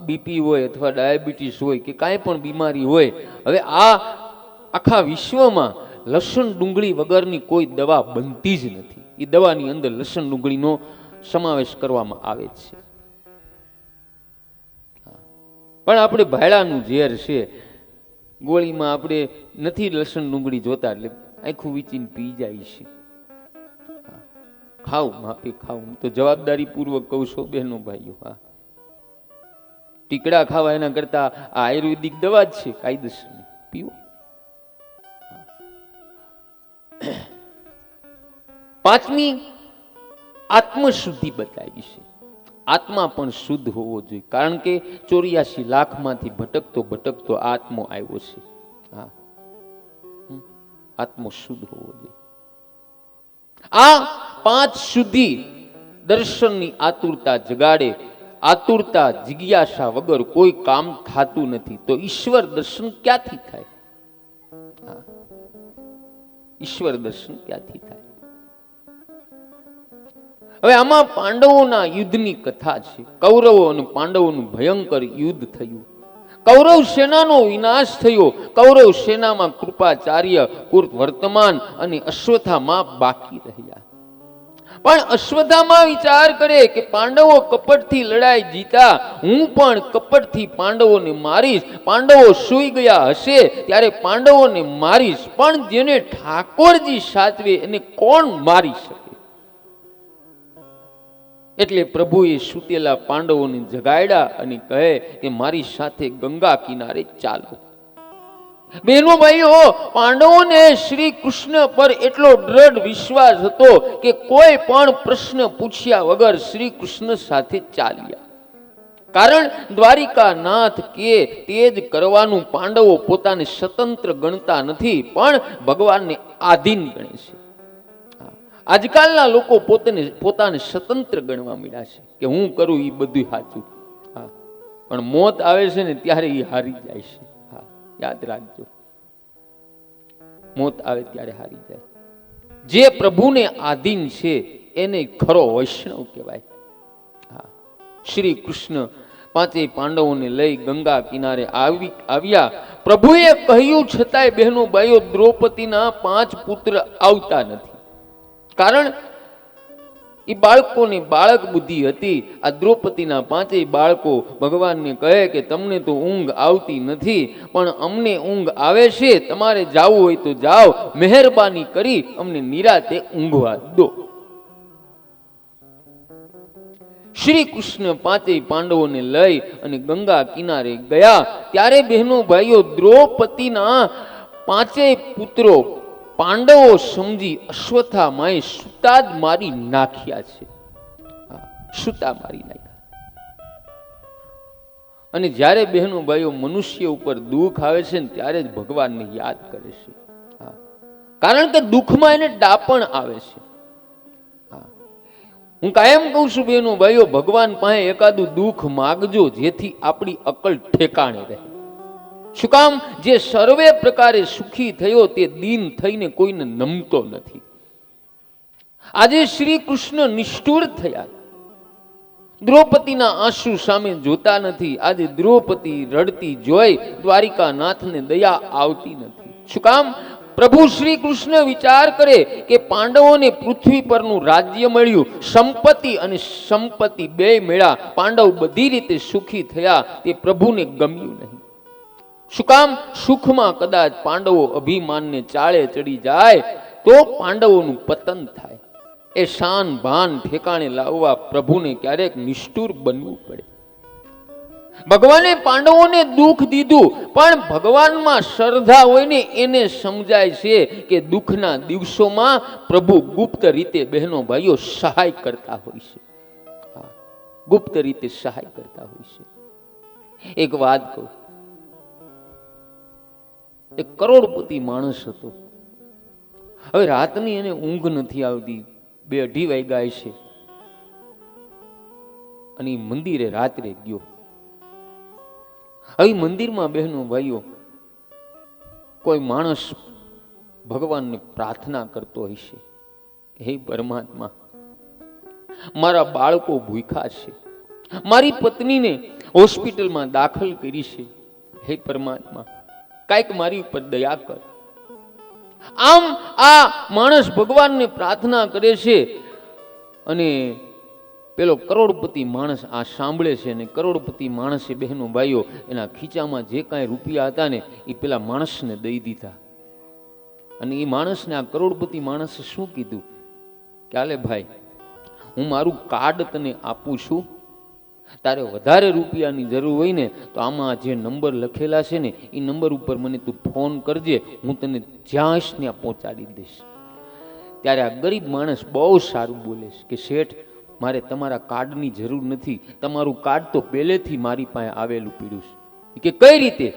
બીપી હોય અથવા ડાયાબિટીસ હોય કે કાંઈ પણ બીમારી હોય, હવે આ આખા વિશ્વમાં લસણ ડુંગળી વગરની કોઈ દવા બનતી જ નથી. એ દવાની અંદર લસણ ડુંગળીનો સમાવેશ કરવામાં આવે છે. પણ આપણે ભાયડાનું ઝેર છે, ગોળીમાં આપણે નથી લસણ ડુંગળી જોતા એટલે આખું વીચીને પી જાય છે. ખાવ માપે ખાવ. હું તો જવાબદારી પૂર્વક કહું છું બહેનો ભાઈઓ. હા, ટીકડા ખાવા એના કરતા આ આયુર્વેદિક દવા જ છે, કાયદેસર પીવો. 5મી આત્મશુદ્ધિ બતાવી છે. આત્મા પણ શુદ્ધ હોવો જોઈએ, કારણ કે 84 લાખમાંથી ભટકતો ભટકતો આત્મો આવ્યો છે. હા, આત્મો શુદ્ધ હોવો જોઈએ. આ 5 શુદ્ધિ દર્શનની આતુરતા જગાડે. આતુરતા, જિજ્ઞાસા વગર કોઈ કામ થતું નથી. તો ઈશ્વર દર્શન ક્યાંથી થાય? ઈશ્વર દર્શન ક્યાંથી થાય? હવે આમાં પાંડવોના યુદ્ધની કથા છે. કૌરવો અને પાંડવોનું ભયંકર યુદ્ધ થયું. કૌરવ સેનાનો વિનાશ થયો. કૌરવ સેનામાં કૃપાચાર્ય, વર્તમાન અને અશ્વત્થામા બાકી રહ્યા. પણ અશ્વત્થામા વિચાર કરે કે પાંડવો કપટથી લડાઈ જીતા, હું પણ કપટથી પાંડવોને મારીશ. પાંડવો સૂઈ ગયા હશે ત્યારે પાંડવોને મારીશ, પણ જેને ઠાકોરજી સાચવે એને કોણ મારી શકે? એટલે પ્રભુએ સૂતેલા પાંડવોને જગાડ્યા અને કહે કે મારી સાથે ગંગા કિનારે ચાલો. બહેનો ભાઈઓ, પાંડવોને શ્રી કૃષ્ણ પર એટલો દ્રઢ વિશ્વાસ હતો કે કોઈ પણ પ્રશ્ન પૂછ્યા વગર શ્રી કૃષ્ણ સાથે ચાલ્યા. કારણ દ્વારિકા નાથ કે તે જ કરવાનું પાંડવો પોતાને સ્વતંત્ર ગણતા નથી, પણ ભગવાનને આધીન ગણે છે. આજકાલના લોકો પોતાને સ્વતંત્ર ગણવા મળ્યા છે કે હું કરું એ બધું સાચું. હા, પણ મોત આવે છે ને ત્યારે એ હારી જાય છે. હા, યાદ રાખજો, મોત આવે ત્યારે હારી જાય. જે પ્રભુને આધીન છે એને ખરો વૈષ્ણવ કહેવાય. હા, શ્રી કૃષ્ણ 5 પાંડવોને લઈ ગંગા કિનારે આવ્યા. પ્રભુએ કહ્યું છતાંય બહેનો ભાઈઓ, દ્રૌપદીના 5 પુત્ર આવતા નથી. કારણ એ બાળકોની બાળક બુદ્ધિ હતી. આ દ્રૌપદીના 5 બાળકો ભગવાનને કહે કે તમને તો ઊંઘ આવતી નથી, પણ અમને ઊંઘ આવે છે. તમારે જાવું હોય તો જાઓ, મહેરબાની કરી અમને નિરાતે ઊંઘવા દો. શ્રી કૃષ્ણ 5 પાંડવોને લઈ અને ગંગા કિનારે ગયા. ત્યારે બહેનો ભાઈઓ, દ્રૌપદીના 5 પુત્રો પાંડવો સમજી અશ્વત્થામાએ સુતા જ મારી નાખ્યા છે. સુતા મારી નાખ્યા. અને જ્યારે બહેનો ભાઈઓ મનુષ્ય ઉપર દુઃખ આવે છે ને ત્યારે જ ભગવાનને યાદ કરે છે. કારણ કે દુઃખમાં એને ડાપણ આવે છે. હું કાયમ કહું છું બહેનો ભાઈઓ, ભગવાન પાસે એકાદું દુઃખ માગજો જેથી આપણી અકલ ઠેકાણે રહે. શું કામ? જે સર્વે પ્રકારે સુખી થયો તે દીન થઈને કોઈને નમતો નથી. આજે શ્રી કૃષ્ણ નિષ્ઠુર થયા, દ્રૌપદીના આંસુ સામે જોતા નથી. આજે દ્રૌપદી રડતી જોઈ દ્વારિકાનાથને દયા આવતી નથી. શું કામ? પ્રભુ શ્રી કૃષ્ણ વિચાર કરે કે પાંડવોને પૃથ્વી પરનું રાજ્ય મળ્યું, સંપત્તિ અને સંપત્તિ બે મળ્યા, પાંડવ બધી રીતે સુખી થયા, તે પ્રભુને ગમ્યું નહીં. શું કામ? સુખમાં કદાચ પાંડવો અભિમાનને ચાળે ચડી જાય તો પાંડવોનું પતન થાય. એ શાન ભાન ઠેકાણે લાવવા પ્રભુને ક્યારેક નિષ્ઠુર બનવું પડે. ભગવાને પાંડવોને દુઃખ દીધું, પણ ભગવાનમાં શ્રદ્ધા હોય ને એને સમજાય છે કે દુઃખના દિવસોમાં પ્રભુ ગુપ્ત રીતે બહેનો ભાઈઓ સહાય કરતા હોય છે. ગુપ્ત રીતે સહાય કરતા હોય છે. એક વાત કહું, એક કરોડપતિ માણસ હતો. હવે રાતની એને ઊંઘ નથી આવતી, 2-2:30 વાગ્યા છે અને મંદિરે રાત્રે ગયો. હવે મંદિરમાં બહેનો ભાઈઓ કોઈ માણસ ભગવાનને પ્રાર્થના કરતો હશે, હે પરમાત્મા, મારા બાળકો ભૂખ્યા છે, મારી પત્નીને હોસ્પિટલમાં દાખલ કરી છે, હે પરમાત્મા કાંઈક મારી ઉપર દયા કર. આમ આ માણસ ભગવાનને પ્રાર્થના કરે છે અને પેલો કરોડપતિ માણસ આ સાંભળે છે અને કરોડપતિ માણસે બહેનો ભાઈઓ એના ખીચામાં જે કાંઈ રૂપિયા હતા ને એ પેલા માણસને દઈ દીધા. અને એ માણસને આ કરોડપતિ માણસે શું કીધું કે હાલે ભાઈ, હું મારું કાર્ડ તને આપું છું, તારે વધારે રૂપિયાની જરૂર હોય ને તો આમાં જે નંબર લખેલા છે ને એ નંબર ઉપર મને તું ફોન કરજે, હું તને જ્યાં ત્યાં પહોંચાડી દઈશ. ત્યારે આ ગરીબ માણસ બહુ સારું બોલે છે કે શેઠ, મારે તમારા કાર્ડની જરૂર નથી, તમારું કાર્ડ તો પહેલેથી મારી પાસે આવેલું પીડ્યું છે. કે કઈ રીતે?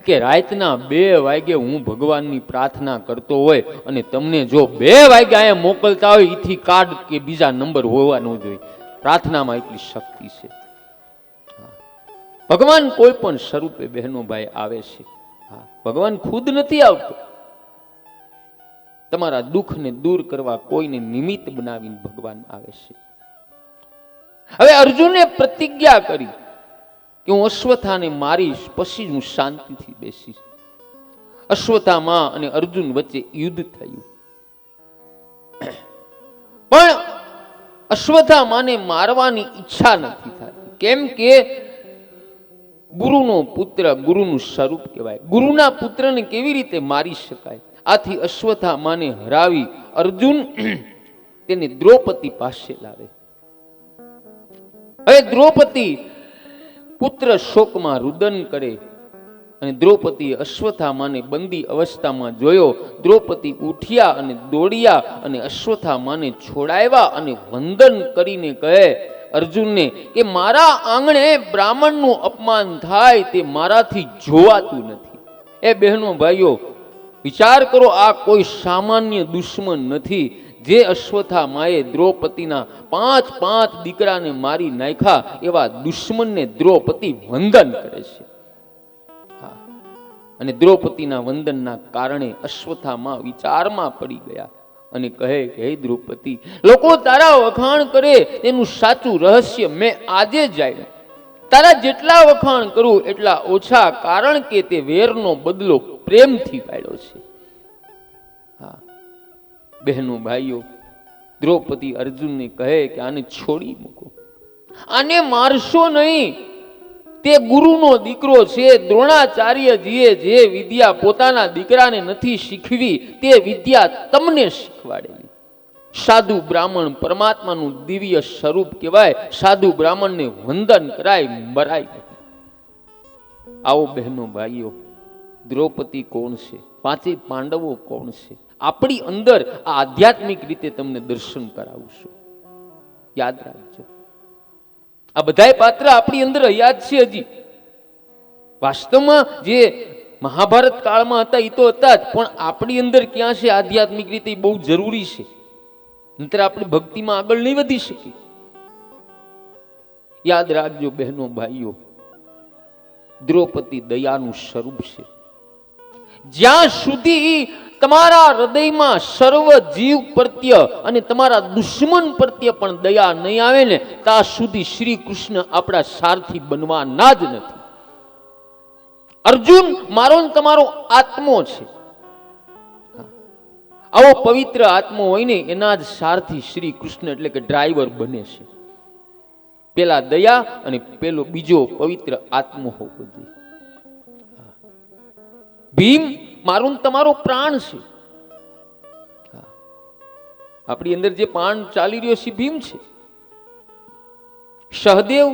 કે રાતના 2 વાગે હું ભગવાનની પ્રાર્થના કરતો હોય અને તમને જો 2 વાગે અહીંયા મોકલતા હોય, એથી કાર્ડ કે બીજા નંબર હોવા ન જોઈએ. પ્રાર્થનામાં એટલી શક્તિ છે. ભગવાન કોઈ પણ સ્વરૂપે બહેનો ભાઈ આવે છે. ભગવાન ખુદ નથી આવતો, તમારા દુઃખને દૂર કરવા કોઈને નિમિત્ત બનાવીને ભગવાન આવે છે. હવે અર્જુને પ્રતિજ્ઞા કરી કે હું અશ્વત્થાને મારીશ, પછી હું શાંતિથી બેસીશ. અશ્વત્થામા અને અર્જુન વચ્ચે યુદ્ધ થયું, પણ અશ્વત્થામાને મારવાની ઈચ્છા નથી થતી. કેમ કે ગુરુનો પુત્ર ગુરુનું સ્વરૂપ કહેવાય. ગુરુના પુત્રને કેવી રીતે મારી શકાય? આથી અશ્વત્થામાને હરાવી અર્જુન તેને દ્રૌપદી પાસે લાવે. હવે દ્રૌપદી પુત્ર શોકમાં રુદન કરે અને દ્રૌપદીએ અશ્વત્થામાને બંદી અવસ્થામાં જોયો. દ્રૌપદી ઉઠ્યા અને દોડ્યા અને અશ્વત્થામાને છોડાવ્યા અને વંદન કરીને કહે અર્જુનને કે મારા આંગણે બ્રાહ્મણનું અપમાન થાય તે મારાથી જોવાતું નથી. એ બહેનો ભાઈઓ વિચાર કરો, આ કોઈ સામાન્ય દુશ્મન નથી. જે અશ્વત્થામાએ દ્રૌપદીના 5 દીકરાને મારી નાખ્યા, એવા દુશ્મનને દ્રૌપદી વંદન કરે છે. અને દ્રૌપદીના વંદનના કારણે અશ્વત્થામા વિચારમાં પડી ગયા અને કહે કે હે દ્રૌપદી, લોકો તારા વખાણ કરે તેનું સાચું રહસ્ય મેં આજે જાણ્યું. તારા જેટલા વખાણ કરું એટલા ઓછા, કારણ કે તે વેરનો બદલો પ્રેમથી પાડ્યો છે. હા બહેનો ભાઈઓ, દ્રૌપદી અર્જુનને કહે કે આને છોડી મૂકો, આને મારશો નહીં. તે ગુરુનો દીકરો છે. દ્રોણાચાર્યજીએ જે વિદ્યા પોતાના દીકરાને નથી શીખવી તે વિદ્યા તમને શીખવાડેલી. સાધુ બ્રાહ્મણ પરમાત્માનું દિવ્ય સ્વરૂપ કહેવાય. સાધુ બ્રાહ્મણને વંદન કરાય, મરાય નહીં. આવો બહેનો ભાઈઓ, દ્રૌપદી કોણ છે? 5 પાંડવો કોણ છે? આપણી અંદર આ આધ્યાત્મિક રીતે તમને દર્શન કરાવું છું. યાદ રાખજો, આ બધાય પાત્ર આપણી અંદર યાદ છે. હજી વાસ્તવમાં જે મહાભારત કાળમાં હતા એ તો હતા જ, પણ આપણી અંદર ક્યાં છે આધ્યાત્મિક રીતે બહુ જરૂરી છે. નહીતર આપણે ભક્તિમાં આગળ નહીં વધી શકીએ. યાદ રાખજો બહેનો ભાઈઓ, દ્રૌપદી દયાનું સ્વરૂપ છે. જ્યાં સુધી તમારા હૃદયમાં સર્વ જીવ પ્રત્ય અને તમારા દુશ્મન પ્રત્યે પણ દયા નહીં આવે ને, ત્યાં સુધી શ્રી કૃષ્ણ આપણા સારથી બનવાના જ નથી. અર્જુન મારો ને તમારો આત્મો છે. આવો પવિત્ર આત્મો હોય ને એના જ સારથી શ્રી કૃષ્ણ એટલે કે ડ્રાઈવર બને છે. પેલા દયા અને પેલો બીજો પવિત્ર આત્મો હોવો જોઈએ. ભીમ મારું ને તમારો પ્રાણ છે. આપણી અંદર જે પ્રાણ ચાલી રહ્યો છે ભીમ છે. સહદેવ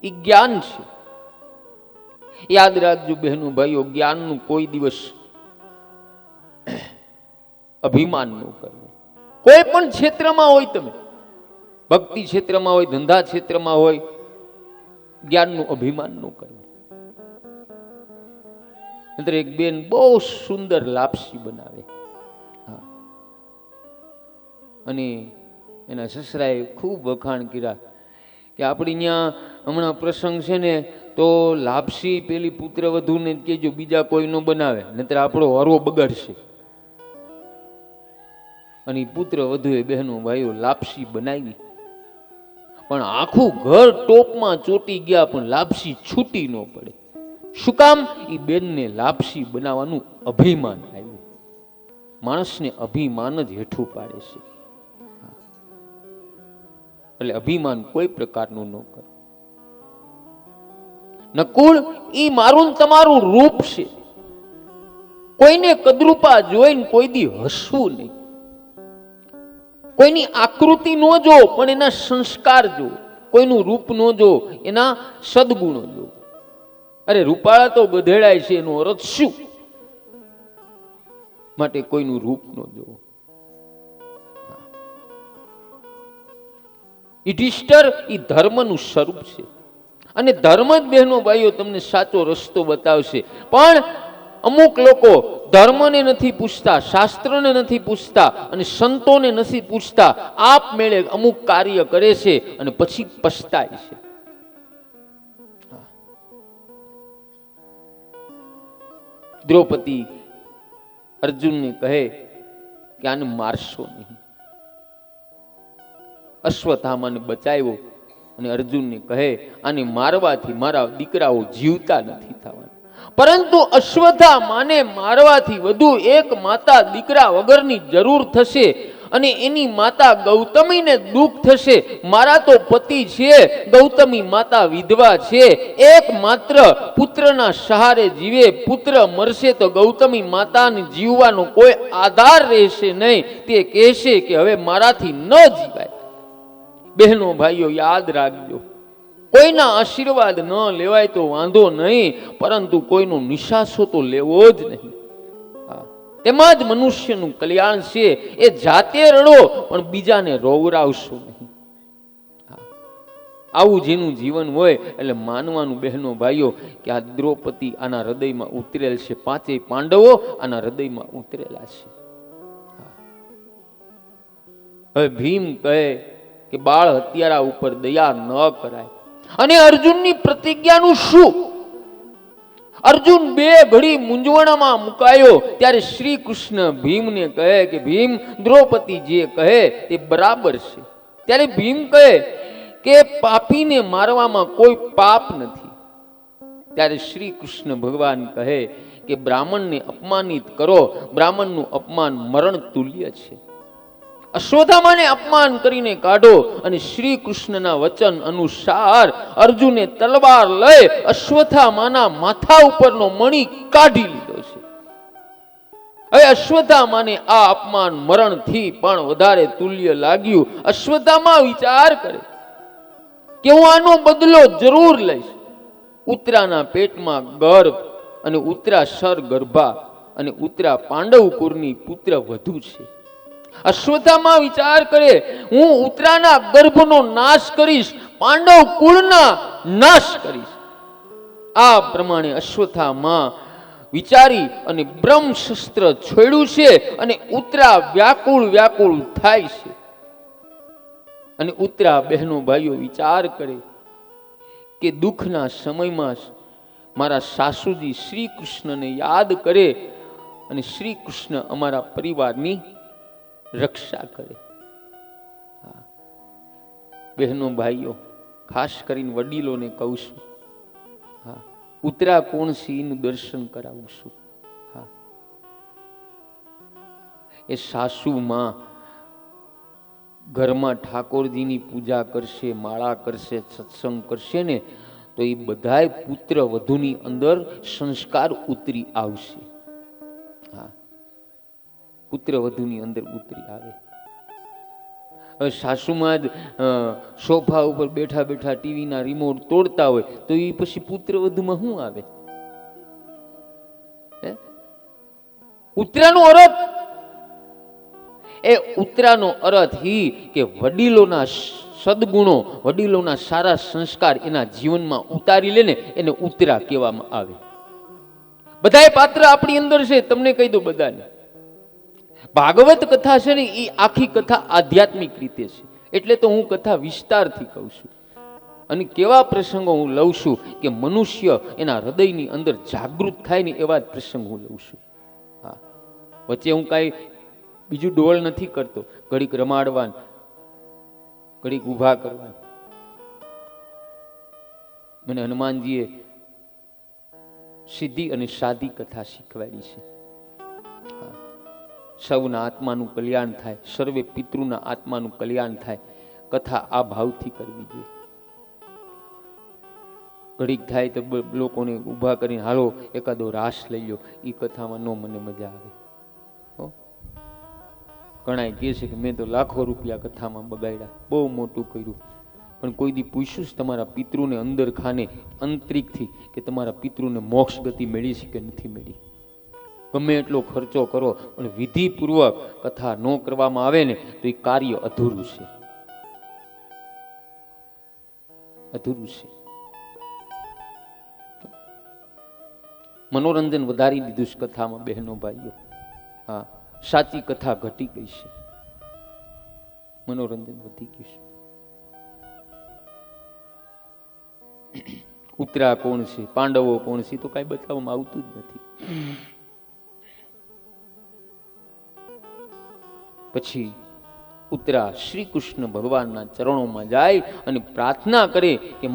એ જ્ઞાન છે. યાદ રાખજો બહેનો ભાઈઓ, જ્ઞાનનું કોઈ દિવસ અભિમાન ન કરવું. કોઈ પણ ક્ષેત્રમાં હોય, તમે ભક્તિ ક્ષેત્રમાં હોય, ધંધા ક્ષેત્રમાં હોય, જ્ઞાનનું અભિમાન ન કરવું. એક બેન બહુ સુંદર લાપસી બનાવે અને એના સસરાએ ખૂબ વખાણ કર્યા કે આપણી ત્યાં હમણાં પ્રસંગ છે ને તો લાપસી પેલી પુત્ર વધુને કહેજો બીજા કોઈ ન બનાવે, નહીતર આપણો હરો બગડશે. અને પુત્ર વધુએ બહેનો ભાઈઓ લાપસી બનાવી, પણ આખું ઘર ટોપમાં ચોટી ગયા પણ લાપસી છૂટી ન પડે. શું કામ? એ બેનને લાપસી બનાવવાનું અભિમાન આવ્યું. માણસને અભિમાન જ હેઠું પાડે છે. એટલે અભિમાન કોઈ પ્રકારનું ન કરો. નકુળ ઈ મારું તમારું રૂપ છે. કોઈને કદરૂપા જોઈને કોઈ દી હસવું નહીં. કોઈની આકૃતિ ન જો પણ એના સંસ્કાર જો. કોઈનું રૂપ ન જો, એના સદગુણો જો. અરે રૂપાળા તો ગધેડાય છે, એનો અર્થ શું? માટે કોઈનું રૂપ ન જોવો. યુધિષ્ઠિર એ ધર્મનું સ્વરૂપ છે અને ધર્મ જ બહેનો ભાઈઓ તમને સાચો રસ્તો બતાવશે. પણ અમુક લોકો ધર્મને નથી પૂછતા, શાસ્ત્રને નથી પૂછતા અને સંતોને નથી પૂછતા, આપમેળે અમુક કાર્ય કરે છે અને પછી પછતાય છે. દ્રૌપદી અર્જુનને કહે કે આને મારશો નહીં. અશ્વત્થામાને બચાવ્યો અને અર્જુનને કહે આને મારવાથી મારા દીકરાઓ જીવતા નથી થવાના. પરંતુ અશ્વત્થામાને મારવાથી વધુ એક માતા દીકરા વગરની જરૂર થશે અને એની માતા ગૌતમીને દુઃખ થશે. મારા તો પતિ છે, ગૌતમી માતા વિધવા છે, એક માત્ર પુત્રના સહારે જીવે. પુત્ર મરશે તો ગૌતમી માતાને જીવવાનો કોઈ આધાર રહેશે નહીં. તે કહેશે કે હવે મારાથી ન જીવાય. બહેનો ભાઈઓ યાદ રાખજો, કોઈના આશીર્વાદ ન લેવાય તો વાંધો નહીં, પરંતુ કોઈનો નિશાસો તો લેવો જ નહીં. તેમાં જ મનુષ્યનું કલ્યાણ છે. એ જાતે રડો પણ બીજાને રોવરાવશો નહીં. આવું જેનું જીવન હોય એટલે માનવાનું બહેનો ભાઈઓ કે આ દ્રૌપદી આના હૃદયમાં ઉતરેલ છે. પાંચેય પાંડવો આના હૃદયમાં ઉતરેલા છે. હવે ભીમ કહે કે બાળ હત્યારા ઉપર દયા ન કરાય. અને અર્જુનની પ્રતિજ્ઞાનું શું? અર્જુન બે ઘડી મૂંઝવણમાં મુકાયો ત્યારે શ્રી કૃષ્ણ ભીમને કહે કે ભીમ, દ્રૌપદી જે કહે તે બરાબર છે. ત્યારે ભીમ કહે કે પાપીને મારવામાં કોઈ પાપ નથી. ત્યારે શ્રી કૃષ્ણ ભગવાન કહે કે બ્રાહ્મણને અપમાનિત કરો, બ્રાહ્મણનું અપમાન મરણ તુલ્ય છે. અશ્વત્થામાને અપમાન કરીને કાઢો. અને શ્રી કૃષ્ણના વચન અનુસાર અર્જુને તલવાર લઈ અશ્વત્થામાના માથા ઉપરનો મણી કાઢી લીધો છે. હવે અશ્વત્થામાને આ અપમાન મરણથી પણ વધારે તુલ્ય લાગ્યું. અશ્વત્થામા વિચાર કરે કે હું આનો બદલો જરૂર લઈશ. ઉત્તરાના પેટમાં ગર્ભ અને ઉત્તરા સર ગર્ભા અને ઉત્તરા પાંડવ કુળની પુત્ર વધુ છે. અશ્વત્થામા વિચાર કરે હું ઉત્તરાના ગર્ભનો નાશ કરીશ, પાંડવ કુળના નાશ કરીશ. આ પ્રમાણે અશ્વત્થામા વિચારી અને બ્રહ્મશસ્ત્ર છોડ્યું છે અને ઉત્તરા વ્યાકુળ વ્યાકુળ થાય છે. અને ઉત્તરા બહેનો ભાઈઓ વિચાર કરે કે દુઃખના સમયમાં મારા સાસુજી શ્રી કૃષ્ણને યાદ કરે અને શ્રી કૃષ્ણ અમારા પરિવારની રક્ષા કરે. બહેનો ભાઈઓ, ખાસ કરીને વડીલોને કહું છું, હા, ઉત્તરા કોણ છે એનું દર્શન કરાવું છું. હા, એ સાસુમાં ઘરમાં ઠાકોરજીની પૂજા કરશે, માળા કરશે, સત્સંગ કરશે ને તો એ બધાય પુત્ર વધુની અંદર સંસ્કાર ઉતરી આવશે. હા, પુત્ર વધુની અંદર ઉતરી આવે. હવે સાસુમાં જ સોફા ઉપર બેઠા બેઠા ટીવીના રિમોટ તોડતા હોય તો એ પછી પુત્ર વધુમાં શું આવે? ઉત્તરાનો અર્થ, એ ઉત્તરાનો અર્થ ઈ કે વડીલોના સદગુણો, વડીલોના સારા સંસ્કાર એના જીવનમાં ઉતારી લે ને એને ઉત્તરા કહેવામાં આવે. બધાય પાત્ર આપણી અંદર છે, તમને કહી દઉં બધાને. ભાગવત કથા છે ને એ આખી કથા આધ્યાત્મિક રીતે છે, એટલે તો હું કથા વિસ્તારથી કહું છું. અને કેવા પ્રસંગો હું લઉં છું કે મનુષ્ય એના હૃદયની અંદર જાગૃત થાય ને એવા જ પ્રસંગ હું લઉં છું. હા, વચ્ચે હું કાંઈ બીજું ડોળ નથી કરતો. ઘડીક રમાડવાન, ઘડીક ઊભા કરવાન. મને હનુમાનજીએ સીધી અને સાદી કથા શીખવાડી છે. સૌના આત્માનું કલ્યાણ થાય, સર્વે પિતૃના આત્માનું કલ્યાણ થાય, કથા આ ભાવથી કરવી જોઈએ. ઘડીક થાય તો લોકોને ઊભા કરીને હાલો એકાદો રાસ લઈ લો, એ કથામાં નો મને મજા આવે. ઘણા કહે છે કે મેં તો લાખો રૂપિયા કથામાં બગાડ્યા, બહુ મોટું કર્યું, પણ કોઈ દી પૂછ્યું છે તમારા પિતૃને અંદર ખાને અંતરિકથી કે તમારા પિતૃને મોક્ષ ગતિ મેળી છે કે નથી મેળી? ગમે એટલો ખર્ચો કરો પણ વિધિપૂર્વક કથા ન કરવામાં આવે ને તો એ કાર્ય અધૂરું છે, અધૂરું છે. મનોરંજન વધારી દીધું છે કથામાં બહેનો ભાઈઓ. હા, સાચી કથા ઘટી ગઈ છે, મનોરંજન વધી ગયું છે. ઉત્તરા કોણ છે, પાંડવો કોણ છે તો કઈ બતાવવામાં આવતું જ નથી. પછી ઉત્તરા શ્રી કૃષ્ણ ભગવાનના ચરણોમાં જાય અને પ્રાર્થના કરે કે